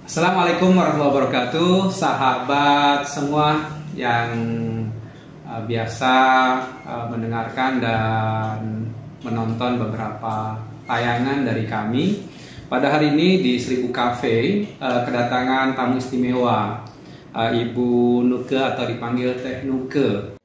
Assalamualaikum warahmatullahi wabarakatuh, sahabat semua yang biasa mendengarkan dan menonton beberapa tayangan dari kami. Pada hari ini di Seribu Cafe kedatangan tamu istimewa, Ibu Nuke atau dipanggil Teh Nuke.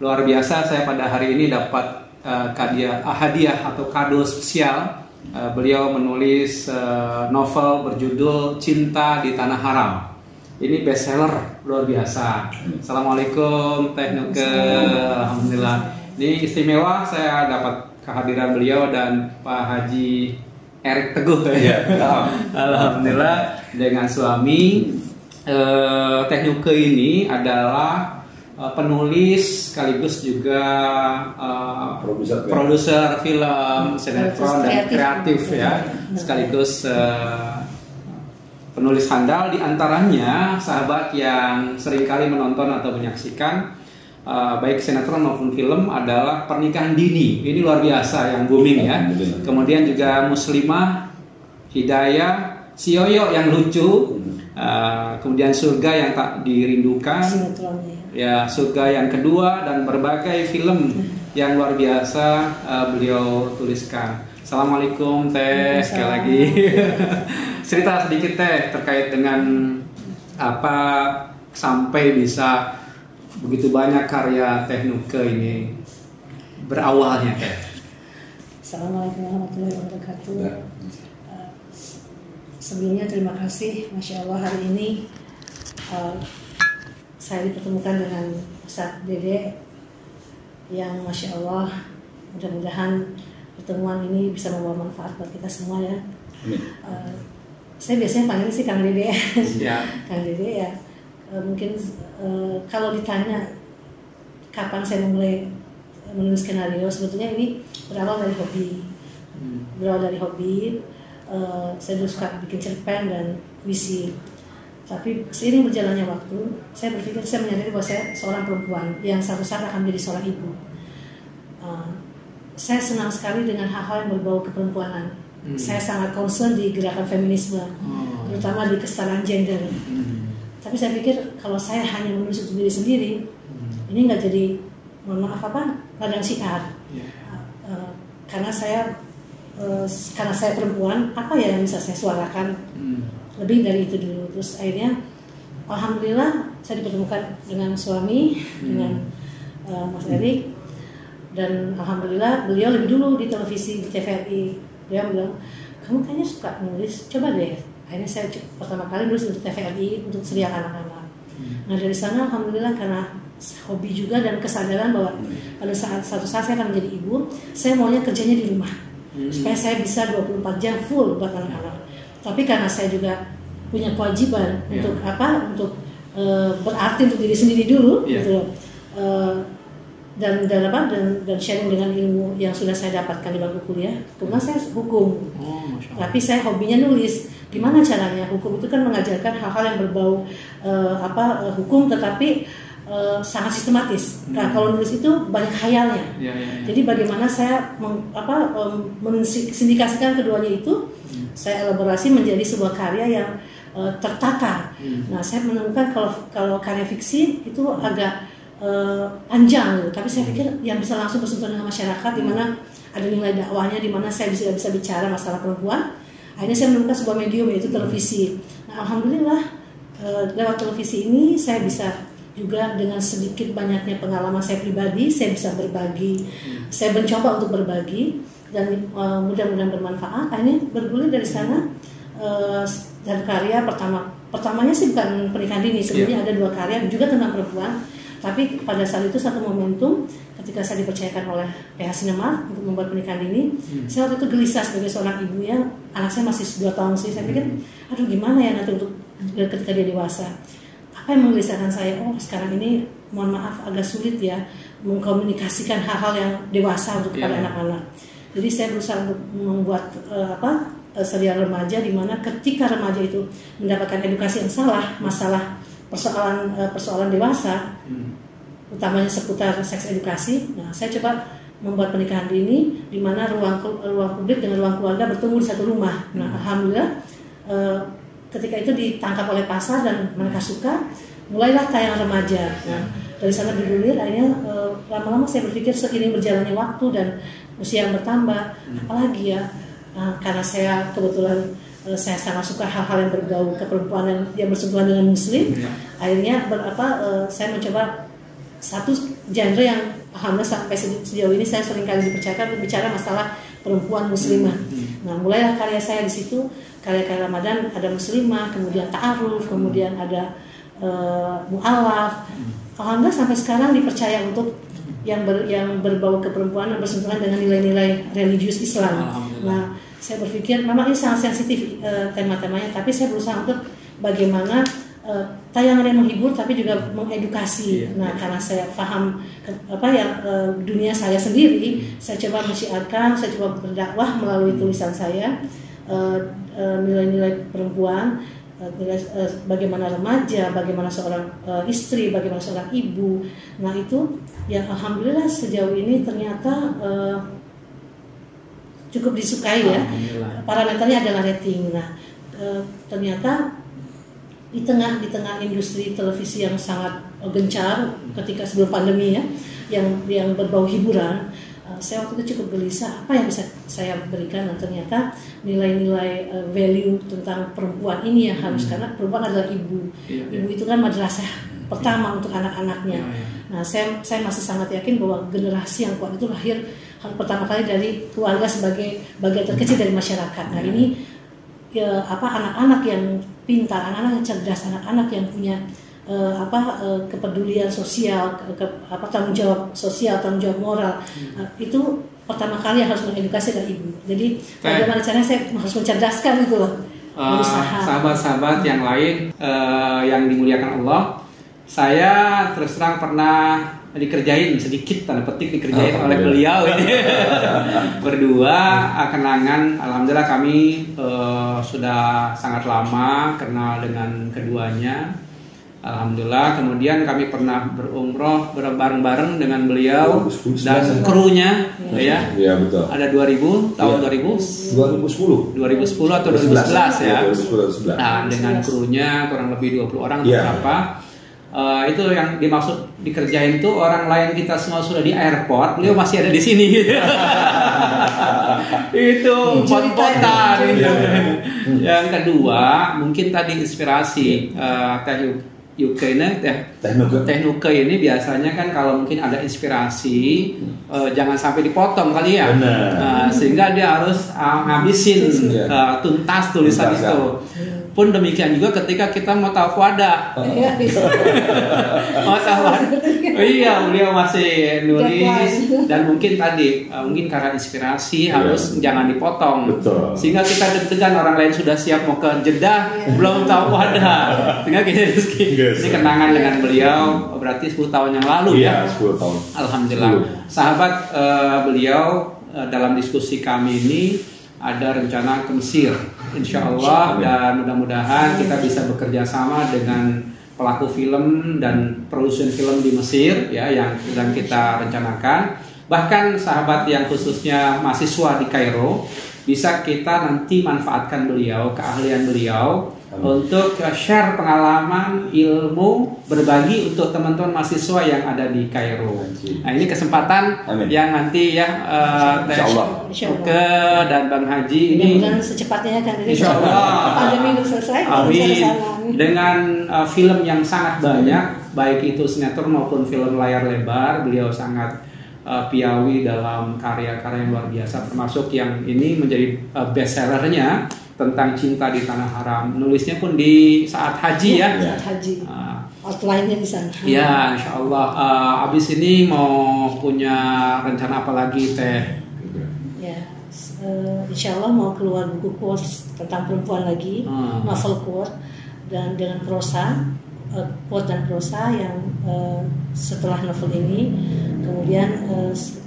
Luar biasa, saya pada hari ini dapat hadiah atau kado spesial. Beliau menulis novel berjudul Cinta di Tanah Haram. Ini bestseller luar biasa. Assalamualaikum Teh Nuke. Alhamdulillah. Ini istimewa, saya dapat kehadiran beliau dan Pak Haji Erik Teguh. Ya. Alhamdulillah dengan suami. Teh Nuke ini adalah penulis sekaligus juga produser film, sinetron dan kreatif ya, sekaligus penulis handal. Di antaranya sahabat yang seringkali menonton atau menyaksikan baik sinetron maupun film adalah Pernikahan Dini. Ini luar biasa yang booming ya. Kemudian juga Muslimah, Hidayah, Si Yoyo yang lucu, kemudian Surga yang Tak Dirindukan, ya Surga yang kedua, dan berbagai film yang luar biasa beliau tuliskan. Assalamualaikum Teh, sekali lagi. Cerita sedikit Teh terkait dengan apa sampai bisa begitu banyak karya Teh Nuke ini berawalnya Teh. Assalamualaikum warahmatullahi wabarakatuh. Sebelumnya terima kasih, Masya Allah hari ini saya dipertemukan dengan Ustadz Dede yang Masya Allah, mudah-mudahan pertemuan ini bisa membawa manfaat buat kita semua ya. Saya biasanya panggil sih Kang Dede ya. Kang Dede ya. Mungkin kalau ditanya kapan saya mulai menulis skenario, sebetulnya ini berawal dari hobi. Saya dulu suka bikin cerpen dan puisi. Tapi seiring berjalannya waktu, saya berpikir, saya menyadari bahwa saya seorang perempuan yang suatu saat akan menjadi seorang ibu. Saya senang sekali dengan hal-hal yang berbau keperempuanan. Saya sangat concern di gerakan feminisme, terutama di kesetaraan gender. Tapi saya pikir kalau saya hanya menulis untuk diri sendiri, ini nggak jadi, mohon maaf ladang syiar. Karena saya perempuan, apa ya yang bisa saya suarakan? Lebih dari itu dulu. Terus akhirnya alhamdulillah saya dipertemukan dengan suami, dengan Mas Erik, dan alhamdulillah beliau lebih dulu di televisi, di TVRI. Dia bilang, kamu kayaknya suka nulis, coba deh. Akhirnya saya pertama kali nulis untuk TVRI, untuk Ceria Anak-anak. Nah dari sana alhamdulillah karena hobi juga dan kesadaran bahwa pada suatu saat saya akan menjadi ibu, saya maunya kerjanya di rumah supaya saya bisa 24 jam full buat anak-anak. Tapi karena saya juga punya kewajiban untuk berarti untuk diri sendiri dulu, gitu, dan sharing dengan ilmu yang sudah saya dapatkan di bangku kuliah. Kemudian saya hukum, tapi saya hobinya nulis. Gimana caranya? Hukum itu kan mengajarkan hal-hal yang berbau hukum, tetapi sangat sistematis. Nah, kalau nulis itu banyak khayalnya. Jadi bagaimana saya mensindikasikan keduanya itu, saya elaborasi menjadi sebuah karya yang tertata. Nah, saya menemukan kalau karya fiksi itu agak panjang gitu. Tapi saya pikir yang bisa langsung bersentuhan dengan masyarakat, di mana ada nilai dakwahnya, di mana saya bisa bicara masalah perempuan. Akhirnya saya menemukan sebuah medium, yaitu televisi. Nah, alhamdulillah lewat televisi ini saya bisa juga dengan sedikit banyaknya pengalaman saya pribadi, saya bisa berbagi. Saya mencoba untuk berbagi dan mudah-mudahan bermanfaat. Akhirnya bergulir dari sana dan karya pertamanya sih bukan pernikahan dini, sebenarnya ada 2 karya juga tentang perempuan. Tapi pada saat itu satu momentum ketika saya dipercayakan oleh PH Sinemart untuk membuat pernikahan dini, saya waktu itu gelisah sebagai seorang ibu ya, anak saya masih 2 tahun sih, saya pikir aduh gimana ya nanti untuk ketika dia dewasa. Apa yang menggelisahkan saya? Oh sekarang ini mohon maaf agak sulit ya mengkomunikasikan hal-hal yang dewasa untuk kepada anak-anak. Jadi saya berusaha untuk membuat serial remaja di mana ketika remaja itu mendapatkan edukasi yang salah, masalah persoalan dewasa, utamanya seputar seks edukasi. Nah, saya coba membuat pernikahan dini di mana ruang publik dengan ruang keluarga bertemu di satu rumah. Nah, alhamdulillah ketika itu ditangkap oleh pasar dan mereka suka, mulailah tayang remaja. Nah, dari sana bergulir, akhirnya lama-lama saya berpikir seiring berjalannya waktu dan usia yang bertambah, apalagi ya, karena saya kebetulan saya sangat suka hal-hal yang berbau keperempuanan yang bersentuhan dengan muslim. Akhirnya saya mencoba satu genre yang alhamdulillah sampai sejauh ini saya sering kali dipercayakan bicara masalah perempuan muslimah. Nah, mulailah karya saya di situ, karya-karya Ramadan, ada muslimah, kemudian ta'aruf, kemudian ada mu'alaf. Alhamdulillah sampai sekarang dipercaya untuk yang berbau keperempuanan bersentuhan dengan nilai-nilai religius Islam. Nah, saya berpikir memang ini sangat sensitif tema-temanya, tapi saya berusaha untuk bagaimana tayangan yang menghibur tapi juga mengedukasi. Nah, karena saya paham dunia saya sendiri, saya coba mensyiarkan, saya coba berdakwah melalui tulisan saya nilai-nilai perempuan, bagaimana remaja, bagaimana seorang istri, bagaimana seorang ibu. Nah, itu yang alhamdulillah sejauh ini ternyata cukup disukai ya. Parameternya adalah rating. Nah, ternyata di tengah industri televisi yang sangat gencar ketika sebelum pandemi ya, yang berbau hiburan, saya waktu itu cukup gelisah apa yang bisa saya berikan, dan ternyata nilai-nilai value tentang perempuan ini yang harus, karena perempuan adalah ibu. Ibu itu kan madrasah pertama untuk anak-anaknya. Nah, saya masih sangat yakin bahwa generasi yang kuat itu lahir pertama kali dari keluarga sebagai bagian terkecil dari masyarakat. Nah, ini anak-anak yang pintar, anak-anak yang cerdas, anak-anak yang punya kepedulian sosial, tanggung jawab sosial, tanggung jawab moral. Itu pertama kali yang harus mengedukasi adalah ibu. Jadi bagaimana caranya saya harus mencerdaskan itu loh. Sahabat-sahabat yang lain yang dimuliakan Allah, saya terus terang pernah dikerjain sedikit, tanda petik dikerjain oleh beliau ini. Berdua kenangan, alhamdulillah kami sudah sangat lama kenal dengan keduanya. Alhamdulillah, kemudian kami pernah berumroh bareng-bareng dengan beliau dan krunya, ya. Iya, betul. Ada 2000 tahun 2010 atau 2011 ya. 2011. Nah, dengan krunya kurang lebih 20 orang atau berapa. Itu yang dimaksud dikerjain tuh orang lain kita semua sudah di airport, beliau masih ada di sini. Itu pot-potan. Yang kedua, mungkin tadi inspirasi Teknuke ini biasanya kan kalau mungkin ada inspirasi jangan sampai dipotong kali ya. Sehingga dia harus ngabisin tuntas tulisan itu. Pun demikian juga ketika kita mau tawadah. Iya, beliau masih nulis dan mungkin tadi mungkin karena inspirasi harus jangan dipotong. Betul. Sehingga kita deg-degan orang lain sudah siap mau ke Jeddah belum tawadah. Sehingga kita ini kenangan dengan beliau berarti 10 tahun yang lalu ya. 10 tahun. Alhamdulillah. Sahabat, beliau dalam diskusi kami ini ada rencana ke Mesir, insya Allah, dan mudah-mudahan kita bisa bekerja sama dengan pelaku film dan produsen film di Mesir ya, yang sedang kita rencanakan. Bahkan sahabat yang khususnya mahasiswa di Kairo, bisa kita nanti manfaatkan beliau, keahlian beliau untuk share pengalaman, ilmu, berbagi untuk teman-teman mahasiswa yang ada di Kairo. Nah, ini kesempatan yang nanti ya Uke dan Bang Haji ini secepatnya kan, insya Allah pandemi selesai. Amin. Dengan film yang sangat banyak, baik itu sinetron maupun film layar lebar, beliau sangat piawi dalam karya-karya yang luar biasa, termasuk yang ini menjadi best sellernya tentang cinta di tanah haram. Nulisnya pun di saat haji ya. Saat haji. Outline-nya di sana. Ya, insya Allah. Abis ini mau punya rencana apa lagi Teh? Ya, insya Allah mau keluar buku quotes tentang perempuan lagi, novel quote dan dengan prosa, quote dan prosa yang setelah novel ini. Kemudian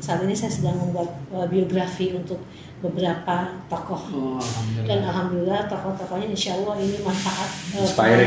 saat ini saya sedang membuat biografi untuk beberapa tokoh. Dan alhamdulillah tokoh-tokohnya insya Allah ini manfaat,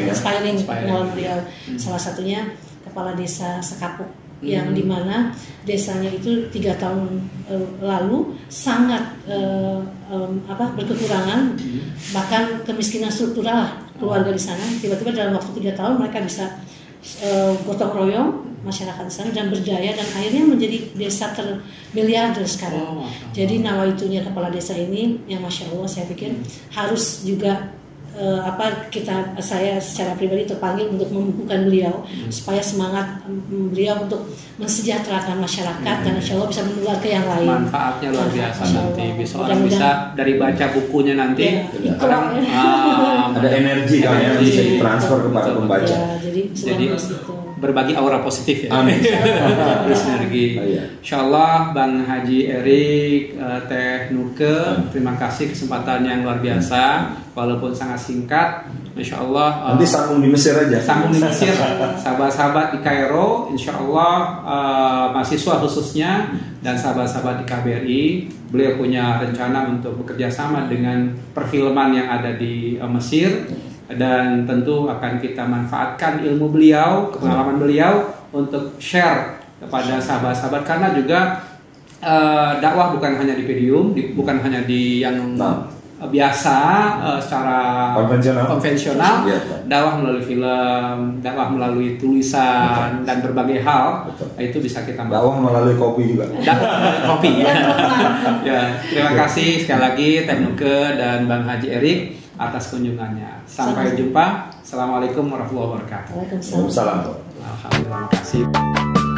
inspiring menurut beliau. Salah satunya kepala desa Sekapuk yang dimana desanya itu 3 tahun lalu sangat berkekurangan, bahkan kemiskinan struktural keluarga di sana. Tiba-tiba dalam waktu 3 tahun mereka bisa gotong royong masyarakat di sana dan berdaya, dan akhirnya menjadi desa termiliarder sekarang. Jadi nawaitunya kepala desa ini yang masya Allah saya pikir harus juga saya secara pribadi terpanggil untuk membukukan beliau supaya semangat beliau untuk mensejahterakan masyarakat dan insya Allah bisa menular ke yang lain. Manfaatnya luar biasa nanti. Orang bisa dari baca bukunya nanti ada energi yang bisa ditransfer kepada pembaca. Jadi berbagi aura positif ya. Amin. Bersinergi. Insyaallah Bang Haji Erik, Teh Nuke, terima kasih kesempatan yang luar biasa walaupun sangat singkat. Insyaallah nanti sambung di Mesir aja. Sambung di Mesir, sahabat-sahabat di Kairo, insyaallah mahasiswa khususnya dan sahabat-sahabat di KBRI, beliau punya rencana untuk bekerja sama dengan perfilman yang ada di Mesir. Dan tentu akan kita manfaatkan ilmu beliau, pengalaman beliau untuk share kepada sahabat-sahabat, karena juga dakwah bukan hanya di podium, bukan hanya di yang biasa secara konvensional. Dakwah melalui film, dakwah melalui tulisan dan berbagai hal. Itu bisa kita dakwah melalui kopi juga. Kopi ya. Ya, terima kasih sekali lagi Teh Nuke dan Bang Haji Erik atas kunjungannya. Sampai jumpa. Assalamualaikum warahmatullahi wabarakatuh. Waalaikumsalam. Alhamdulillah, terima kasih.